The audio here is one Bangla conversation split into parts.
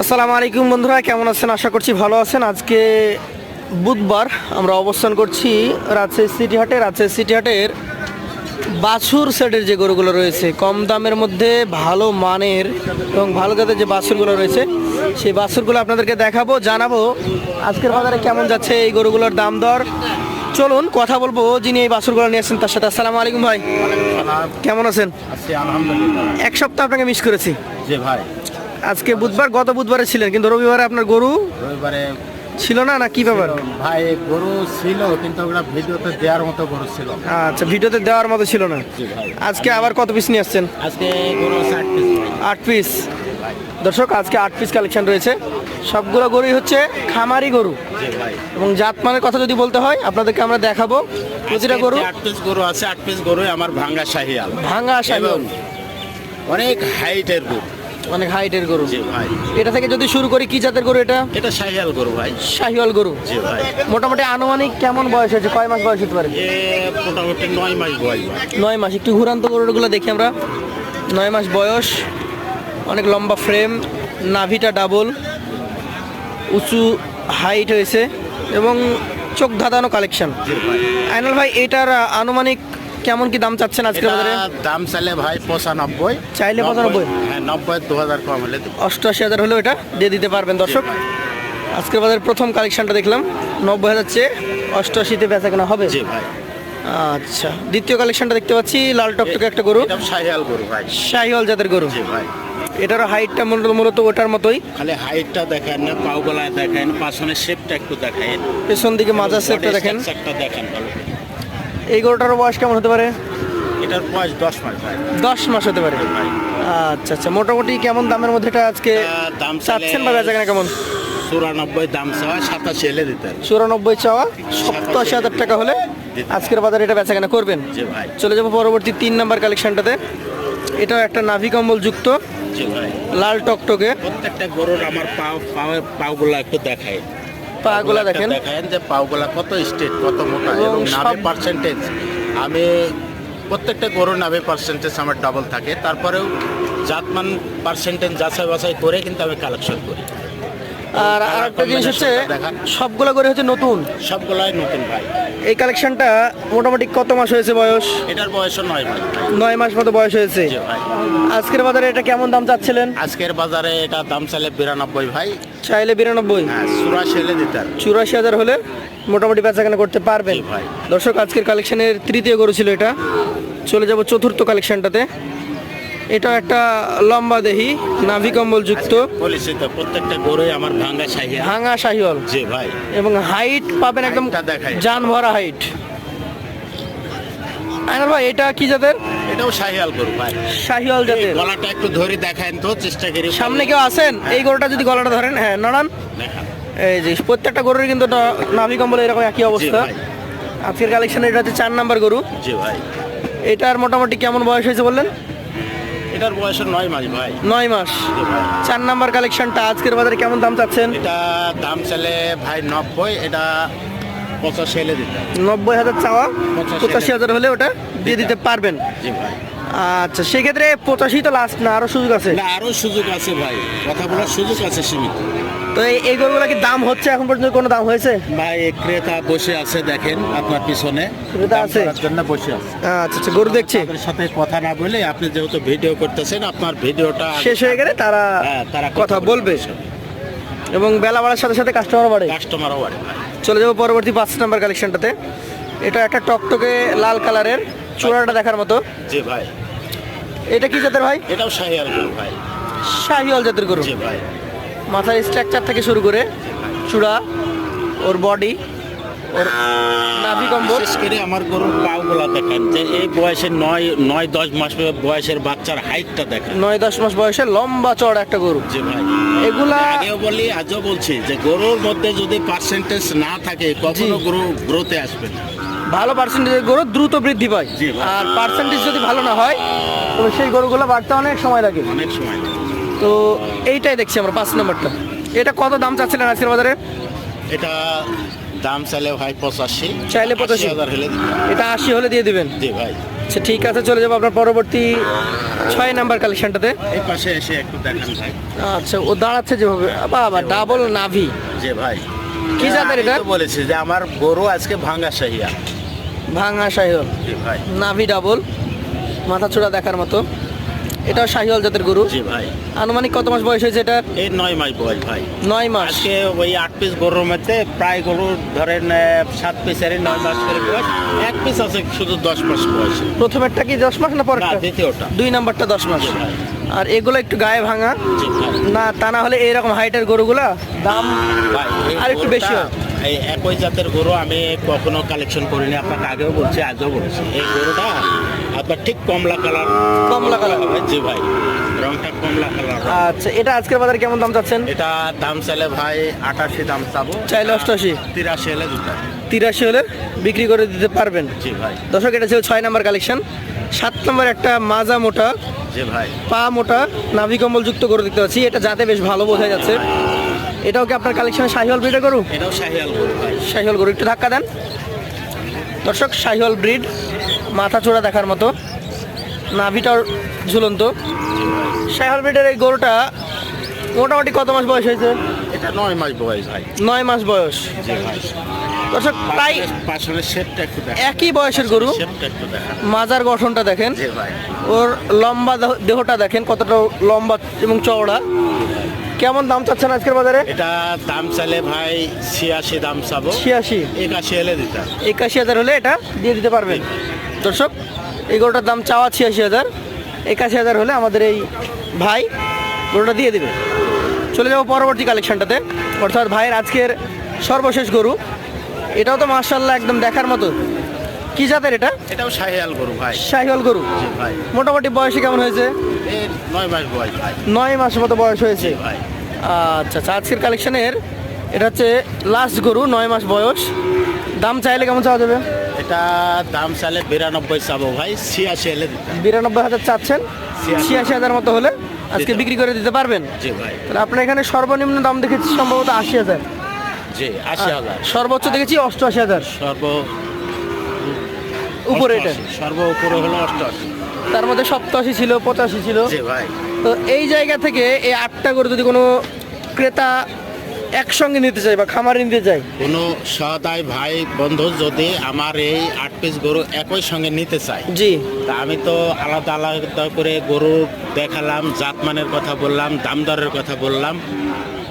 আসসালামু আলাইকুম বন্ধুরা, কেমন আছেন? আশা করছি ভালো আছেন। আজকে বুধবার, আমরা অবস্থান করছি রাজশাহী সিটি হাটে। রাজশাহী সিটি হাটের বাছুর সেটের যে গরুগুলো রয়েছে, কম দামের মধ্যে ভালো মানের এবং ভালো জাতের যে বাছুরগুলো রয়েছে, সেই বাছুরগুলো আপনাদেরকে দেখাবো, জানাবো আজকের বাজারে কেমন যাচ্ছে এই গরুগুলোর দাম দর। চলুন কথা বলবো যিনি এই বাছুরগুলো নিয়ে আসছেন তার সাথে। আসসালামু আলাইকুম ভাই, কেমন আছেন? আলহামদুলিল্লাহ। এক সপ্তাহ আপনাকে মিস করেছি। জি ভাই, আজকে বুধবার, গত বুধবারে ছিলেন কিন্তু রবিবারে আপনার গরু রবিবারে ছিল না, না কি ব্যাপার? ভাই গরু ছিল কিন্তু ওগুলা ভিডিওতে দেওয়ার মতো গরু ছিল না। আচ্ছা, ভিডিওতে দেওয়ার মতো ছিল না। জি ভাই, আজকে আবার কত পিস নিয়ে আসছেন? আজকে গরু 60 পিস ভাই। 8 পিস। দর্শক, আজকে 8 পিস কালেকশন রয়েছে। সবগুলো গরুই হচ্ছে খামারি গরু জি ভাই, এবং জাতমানের কথা যদি বলতে হয় আপনাদেরকে আমরা দেখাবো। প্রতিটা গরু 8 পিস গরু আছে। 8 পিস গরু আমার ভাঙ্গা শাহিয়াল, ভাঙা শাহিওয়াল, অনেক হাইটের গরু, অনেক হাইটের গরু। জি ভাই। এটা থেকে যদি শুরু করি, কি জাতের গরু এটা? এটা শাহিয়াল গরু ভাই। শাহিওয়াল গরু। জি ভাই, মোটামুটি আনুমানিক কেমন বয়স হয়েছে, কয় মাস বয়স হতে পারে? এ মোটামুটি 9 মাস বয়স ভাই। 9 মাস। একটু ঘুরান্ত গরুগুলো দেখি আমরা। 9 মাস বয়স, অনেক লম্বা ফ্রেম, নাভিটা ডাবল, উঁচু হাইট হয়েছে এবং চোখ ধাঁধানো কালেকশন। জি ভাই, আইনাল ভাই, এটার আনুমানিক কেমন কি দাম চাচ্ছেন আজকের বাজারে? এটা দাম চাইলে ভাই 95। চাইলে 95? হ্যাঁ, 90 2000 কম হলে দেব। 88,000 হলেও এটা দিয়ে দিতে পারবেন। দর্শক, আজকের বাজারে প্রথম কালেকশনটা দেখলাম, 90,000 চেয়ে 88-তে বেচা কেনা হবে। জি ভাই, আচ্ছা, দ্বিতীয় কালেকশনটা দেখতে পাচ্ছি, লাল টকটকে একটা গরু, এটা শাহিয়াল গরু ভাই। শাহিওয়াল জাতের গরু। জি ভাই, এটারও হাইটটা মূলত ওটার মতোই, খালি হাইটটা দেখেন না, পাও গলায় দেখেন, পাছনের শেপটা একটু দেখেন, পেছন দিকে মাজার সেটটা দেখেন। স্ট্রাকচারটা দেখেন ভালো করে। এই গরুটারও বয়স কেমন হতে পারে? এটার বয়স 10 মাস ভাই। 10 মাস হতে পারে। ভাই, আচ্ছা আচ্ছা, মোটামুটি কেমন দামের মধ্যে এটা আজকে দাম চাচ্ছেন বা বেচা কেনা কেমন? 94 দাম চাওয়া, 87 এলে দিতে হবে। 94 চাওয়া, 87,000 টাকা হলে আজকের বাজারে এটা বেচা কেনা করবেন। জি ভাই, চলে যাবো পরবর্তী 3 নাম্বার কালেকশনটাতে। এটাও একটা নাভি কম্বল যুক্ত, জি ভাই। লাল টকটকে। প্রত্যেকটা গরুর আমার পাওগুলা একটু দেখায়, পাগুলা দেখেন, দেখেন যে পাওগুলা কত স্ট্রেট, কত মোটা এবং এবং নাভি সব- পার্সেন্টেজ। আমি প্রত্যেকটা গরুর নাভি পার্সেন্টেজ আমার ডাবল থাকে, তারপরেও জাতমান পার্সেন্টেজ যাচাই বাছাই করে কিন্তু আমি কালেকশন করি। আর আরেকটা জিনিস হচ্ছে দেখান। সবগুলো করে হচ্ছে নতুন। সবগুলাই নতুন ভাই। এই কালেকশনটা মোটামুটি কত মাস হয়েছে বয়স? এটার বয়সও 9 মাস। 9 মাস মতো বয়স হয়েছে। জি ভাই, আজকের বাজারে এটা কেমন দাম চাচ্ছিলেন? আজকের বাজারে এটা দাম চাইলে 92 ভাই। চাইলে 92। হ্যাঁ, 84 এলে দিতে হবে। 84,000 হলে মোটামুটি বেচাকেনা করতে পারবেন। জি ভাই। দর্শক, আজকের কালেকশনের তৃতীয় গরু ছিল এটা। চলে যাব চতুর্থ কালেকশনটাতে। এটা একটা লম্বা দেহি, নাভি কম্বল যুক্ত, পরিচিত প্রত্যেকটা গরুই আমার ভাঙ্গা শাহিয়া। ভাঙা শাহিওয়াল জি ভাই, এবং হাইট পাবেন একদম হাইটটা দেখাই। জান ভরা হাইট। আইনাল ভাই, এটা কি জাতের? এটাও শাহিয়াল গরু ভাই। শাহিওয়াল এই জাতের। গলাটা একটু ধরে দেখান তো, চেষ্টা করি। সামনে কেউ আছেন? এই গরুটা যদি গলাটা ধরেন, হ্যাঁ নড়ান। দেখান। এই যে প্রত্যেকটা গরুর কিন্তু নাভি কম্বল এরকম একই অবস্থা। ভাই। আজকের কালেকশনে এটা হচ্ছে 4 নাম্বার গরু। জি ভাই, এটার মোটামুটি কেমন বয়স হয়েছে বললেন? এটার বয়স 9 মাস ভাই। 9 মাস। জি ভাই, 4 নাম্বার কালেকশনটা আজকের বাজারে কেমন দাম চাচ্ছেন? এটা দাম চাইলে ভাই 90, এটা 85 এলে দিতে হবে। 90,000 চাওয়া, 85,000 85,000 হলে ওটা দিয়ে দিতে পারবেন। জি ভাই, আচ্ছা, সেক্ষেত্রে 85 তো লাস্ট না, আরো সুযোগ আছে? না আরো সুযোগ আছে ভাই, কথা বলার সুযোগ আছে সীমিত। তো এই গরুগুলো কি দাম হচ্ছে এখন পর্যন্ত? কোনো দাম হয়েছে? ভাই ক্রেতা বসে আছে, দেখেন আপনার পিছনে ক্রেতা আছে? দাম করার জন্য বসে আছে। আচ্ছা আচ্ছা, গরু দেখছে। আপনার সাথে কথা না বলে, আপনি যেহেতু ভিডিও করতেছেন, আপনার ভিডিওটা শেষ হয়ে গেলে তারা হ্যাঁ, তারা কথা বলবে এবং বেলা বাড়ার সাথে সাথে কাস্টমার বাড়ে। কাস্টমারও বাড়ে ভাই। চলে যাবো পরবর্তী 5 নাম্বার কালেকশনটাতে। এটা একটা টকটকে লাল কালারের, চূড়াটা দেখার মতো। জি ভাই, এটা কি জাতের ভাই? এটাও শাহিয়াল গরু ভাই। শাহিওয়াল জাতের গরু। জি ভাই, মাথার স্ট্রাকচার থেকে শুরু করে চূড়া, ওর বডি, ওর নাভি কম্বল, বিশেষ করে আমার গরুর পাওগুলা দেখেন, যে এই বয়সে 9-10 মাস বয়সের বাচ্চার হাইটটা দেখেন। 9-10 মাস বয়সে লম্বা চড়া একটা গরু। জি ভাই, এগুলা আগেও বলি আজও বলছি যে গরুর মধ্যে যদি পার্সেন্টেজ না থাকে, কখনো গরু গ্রোথে আসবে না। ভালো পার্সেন্টেজের গরু দ্রুত বৃদ্ধি পায়, জি ভাই। আর পার্সেন্টেজ যদি ভালো না হয় তবে সেই গরুগুলো বাড়তে অনেক সময় লাগে। অনেক সময় লাগে। তো এইটাই দেখছি আমরা 5 নম্বরটা। এটা কত দাম চাচ্ছিলেন আজকের বাজারে? এটা দাম চাইলে ভাই 85, চাইলে 85 80,000 হলে দিতে হবে। এটা 80 হলে দিয়ে দিবেন। জি ভাই। আচ্ছা ঠিক আছে, চলে যাবো আপনার পরবর্তী 6 নাম্বার কালেকশনটাতে। এই পাশে এসে একটু দেখান ভাই। আচ্ছা, ও দাঁড়াচ্ছে যেভাবে, বাবা ডাবল নাভি, জি ভাই। কি জাতের এটা? আমি তো বলেছি যে আমার গরু আজকে ভাঙ্গা শাহিয়া। ভাঙা শাহিওয়াল, জি ভাই। নাভি ডাবল, মাথা চূড়া দেখার মতো। এটাও শাহিওয়াল জাতের গরু। জি ভাই। আনুমানিক কত মাস বয়স হয়েছে এটা? এই 9 মাস বয়স ভাই। 9 মাস। আজকে ওই 8 পিস গরুর মধ্যে প্রায় গরু ধরেন 7 পিসের 9 মাস করে বয়স, 1 পিস আছে শুধু 10 মাস বয়স। প্রথমেরটা কি 10 মাস না না, পরেরটা? দ্বিতীয়টা। 2 নাম্বারটা 10 মাস। জি ভাই। আর এগুলো একটু গায়ে ভাঙা জি ভাই। না, তা না হলে এইরকম হাইটের গরুগুলা দাম ভাই, এই আর একটু বেশি হয়। গরুটা, এই একই জাতের গরু আমি কখনো কালেকশন করিনি, আপনাকে আগেও বলছি আজও বলছি। এই গরুটা আপনার ঠিক কমলা কালার। কমলা কালার হবে। জি ভাই, রংটা কমলা কালার। আচ্ছা, এটা আজকের বাজারে কেমন দাম চাচ্ছেন? এটা দাম চাইলে ভাই 88 দাম চাবো। চাইলে 88, 83 হলে দুটা। 83 হলে বিক্রি করে দিতে পারবেন। জি ভাই। দর্শক, এটা ছিল 6 নাম্বার কালেকশন। 7 নাম্বার একটা মাজা মোটা, জি ভাই। পা মোটা, নাভি কম্বল যুক্ত গরু দেখতে পাচ্ছি। এটা যাতে বেশ ভালো বোঝা যাচ্ছে। এটাও কি আপনার কালেকশন শাহিওয়াল ব্রিডের গরু? এটাও শাহিয়াল গরু ভাই। শাহিওয়াল গরু, একটু ধাক্কা দেন দর্শক। শাহিওয়াল ব্রিড, মাথা চূড়া দেখার মতো, নাভিটাও ঝুলন্ত। শাহিওয়াল ব্রিডের এই গরুটা মোটামুটি কত মাস বয়স হয়েছে? এটা 9 মাস বয়স ভাই। 9 মাস বয়স। জি ভাই। দর্শক, প্রায় পাশনের শেপটা একটু দেখা। একই বয়সের গরু। শেপটা একটু দেখা। মাজার গঠনটা দেখেন, জি ভাই। ওর লম্বা দেহটা দেখেন কতটা লম্বা এবং চওড়া। কেমন দাম চাচ্ছেন আজকের বাজারে? এটা দাম চাইলে ভাই 86 দাম চাবো। 86, 81 হলে দিতে হবে। 81,000 হলে এটা দিয়ে দিতে পারবেন। দর্শক, এই গরুটার দাম চাওয়া 86,000, 81,000 হলে আমাদের এই ভাই গরুটা দিয়ে দিবে। চলে যাবো পরবর্তী কালেকশনটাতে, অর্থাৎ ভাইয়ের আজকের সর্বশেষ গরু। এটাও তো মাশাআল্লাহ একদম দেখার মতো। কি জাতের এটা? এটাও শাহিয়াল গরু ভাই। শাহিওয়াল গরু। জি ভাই। মোটামুটি বয়সে কেমন হয়েছে? এই 9 মাস বয়স ভাই। 9 মাসের মতো বয়স হয়েছে। জি ভাই। আচ্ছা আচ্ছা, আজকের কালেকশনের এটা হচ্ছে লাস্ট গরু, 9 মাস বয়স। দাম চাইলে কেমন চাওয়া যাবে? এটা দাম চাইলে 92 চাবো ভাই, 86 হলে দিতে হবে। 92,000 চাচ্ছেন, 86,000 মতো হলে আজকে দিতে বিক্রি করে দিতে পারবেন। জি ভাই। তাহলে আপনার এখানে সর্বনিম্ন দাম দেখেছি সম্ভবত 80,000, জি 80,000। সর্বোচ্চ দেখেছি 88,000 সর্ব উপরে এটা। 88, সর্ব উপরে হলো 88। তার মধ্যে 87 ছিল, 85 ছিল। জি ভাই। তো এই জায়গা থেকে এই 8টা গরু যদি কোনো ক্রেতা একসঙ্গে নিতে চায় বা খামারে নিতে চায়, কোনো সদাই ভাই বন্ধু যদি আমার এই 8 পিস গরু একই সঙ্গে নিতে চায়, জি, তা আমি তো আলাদা আলাদা করে গরু দেখালাম, জাতমানের কথা বললাম, দাম দরের কথা বললাম।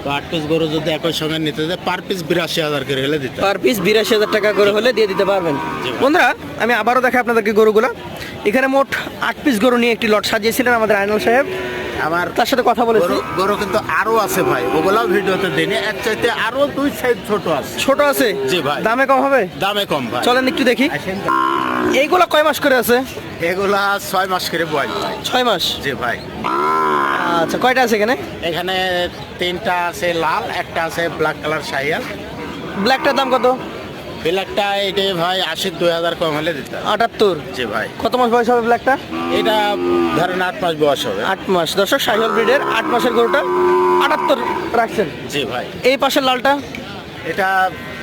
তো 8 পিস গরু যদি একই সঙ্গে নিতে চায়, পার পিস 82,000 করে হলে দিতে হবে। পার পিস 82,000 টাকা করে হলে দিয়ে দিতে পারবেন। জি ভাই। বন্ধুরা, আমি আবারও দেখাই আপনাদেরকে গরুগুলো। এখানে মোট 8 পিস গরু নিয়ে একটি লট সাজিয়েছিলেন আমাদের আইনুল সাহেব। আমার তার সাথে কথা বলেছি। গরু গরু কিন্তু আরো আছে ভাই, ওগুলাও ভিডিওতে দিনে। এক চাইতে আরো 2 সাইজ ছোট আছে। ছোট আছে? জি ভাই। দামে কম হবে? দামে কম ভাই। চলেন একটু দেখি। আসেন। এইগুলো কয় মাস করে আছে? এগুলা 6 মাস করে বয়স ভাই। 6 মাস। জি ভাই। আচ্ছা, কয়টা আছে এখানে? এখানে 3টা আছে লাল, একটা আছে ব্ল্যাক কালার শাহিয়াল। ব্ল্যাকটার দাম কত? ব্ল্যাকটা এটা ভাই 82,000 কম হলে দিতে হবে। 78। জি ভাই। কত মাস বয়স হবে ব্ল্যাকটা? এটা ধরেন 8 মাস বয়স হবে। 8 মাস। দর্শক, শাহিওয়াল ব্রিডের 8 মাসের গরুটা 78 রাখছেন। জি ভাই। এই পাশের লালটা? এটা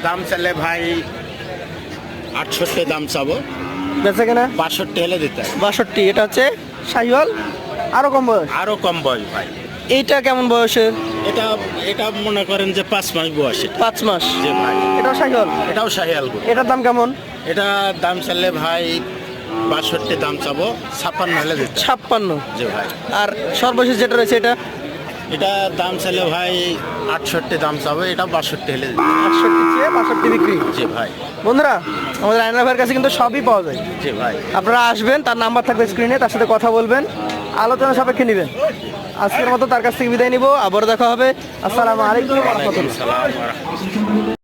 দাম চাইলে ভাই 68 দাম চাবো, বেচে কেনা 62 হলে দিতে হবে। 62। এটা হচ্ছে শাহিওয়াল, আরো কম বয়স। আরো কম বয়স ভাই। এইটা কেমন বয়সের? এটা এটা মনে করেন যে 5 মাস বয়স এটা। 5 মাস। জি ভাই। এটাও শাহিওয়াল। এটাও শাহিয়াল গরু। এটার দাম কেমন? এটা দাম চাইলে ভাই 62 দাম চাবো, 56 হলে দিতে হবে। 56। জি ভাই। আর সর্বশেষ যেটা রয়েছে এটা? এটা দাম চাইলে ভাই 68 দাম চাবো, এটা 62 হলে দিতে হবে। 68 চেয়ে 62 বিক্রি। জি ভাই। বন্ধুরা, আমাদের আয়নাল ভাইয়ের কাছে কিন্তু সবই পাওয়া যায়। জি ভাই। আপনারা আসবেন, তার নাম্বার থাকবে স্ক্রিনে, তার সাথে কথা বলবেন, আলোচনা সাপেক্ষে নেবেন। আজকের মতো তার কাছ থেকে বিদায় নিব, আবার দেখা হবে। আসসালামু আলাইকুম ওয়া রাহমাতুল্লাহ। ওয়ালাইকুম আসসালাম ওয়া রাহমাতুল্লাহ।